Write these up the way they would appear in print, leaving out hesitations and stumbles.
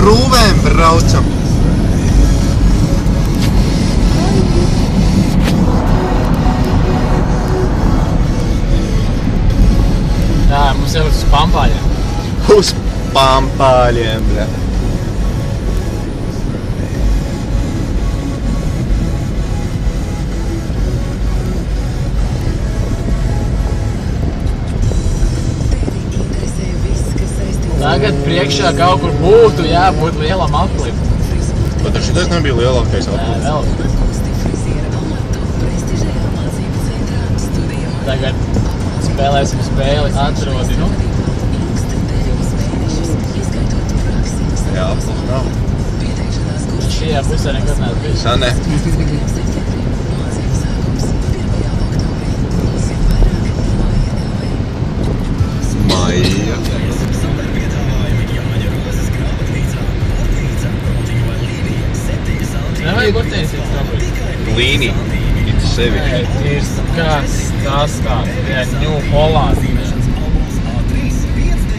skrūvēm braucam. Jā, mums jau uz Pampāļiem. Uz Pampāļiem, bļa. Tagad priekšā kaut kur būtu jābūt lielam aplim. Bet šitais nebija lielākais aplim. Nē, vēl. Tagad spēlēsim spēli atrodi, nu. Jā, aplis nav. Šajā pusē nekad neesmu bijis. Sane. Maija. Nevajag urtēsīt kāpēc. Līni. It sevi. Nē, ir kas tas tāds, New Holland.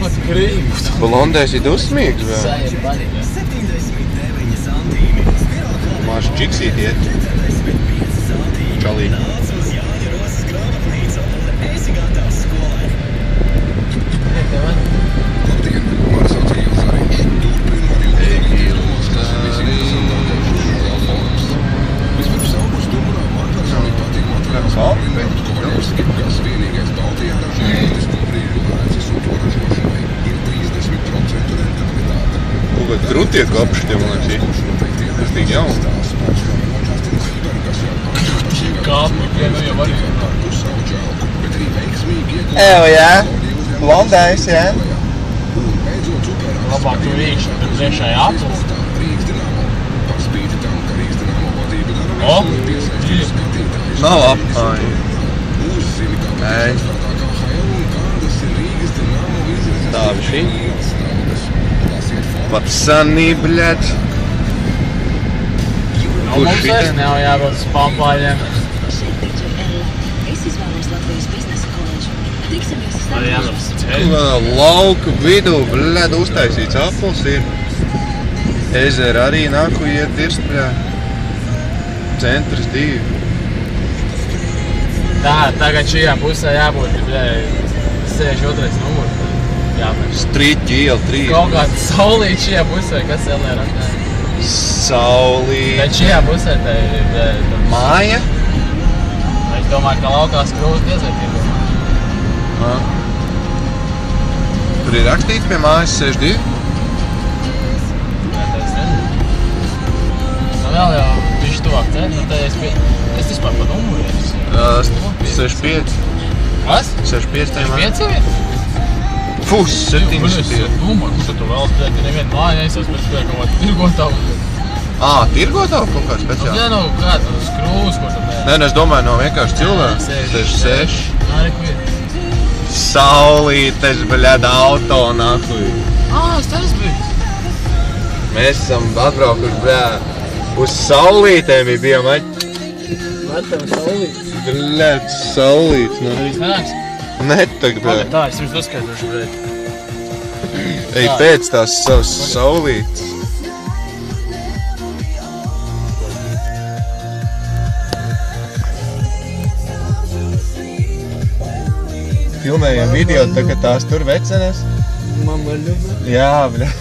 Pat krīgus. Blondēs ir dusmīgs, vēl? Sajiem patīk. Māši čiksīt iet. Čalī. Krutiet kapšķiem, man liekas, tas tik jauni. Kāpņi, nu jau arī. Jā. Blondais, jā. Labāk tu rīkšķi, tad priekšā jāpils. O, ir. Nav apāji. Nē. Tā, šī. Papsanī, bļaļ. Nu, mums vairs nav jābrauc uz Pampāļiem. Vai jābrauc uz ceļu? Lauku vidū, bļaļ, uztaisīts apels ir. Ezera arī nāku iet dirst, bļaļ. Centrs 2. Tā, tagad šajā pusē jābūt, bļaļ, 62. numurs. Striķi iela 3. Kaut kāds saulīt šajā pusē, kas LR raknē? Saulīt. Bet šajā pusē te ir... Māja? Es domāju, ka laukā skrūs diezvērt ir. Tur ir rakstīts pie mājas 62? Nē, tā es nezinu. Nu vēl jau bišķi tuvāk ceļ, nu te es vispār pa numuru esmu. 65. Kas? 65 tajā māja. 5 ir? Fus, 75. Numur, kurš tu vēl spēj, ka nevienu māju aizsās, bet spēj kaut kādu tirgotavu. Tirgotavu kaut kā speciāli? Nu, kāds skrūs, kur tu nē. Nē, es domāju, no vienkārši cilvēks. 66. Arī kur ir? Saulītes, bļaļ, auto nāku. Tas bija. Mēs esam atbraukuši, bļaļ, uz saulītēm bijām, Vatam saulīt. Bļaļ, saulītes, nu. Arī sanāks? Netag, bļaļ. Tā, es jums uzskaitošu, bļaļ. Ej pēc tās savas saulītes. Filmējam video, tā kā tās tur vecenes. Man var ļubēt. Jā, bļaļ.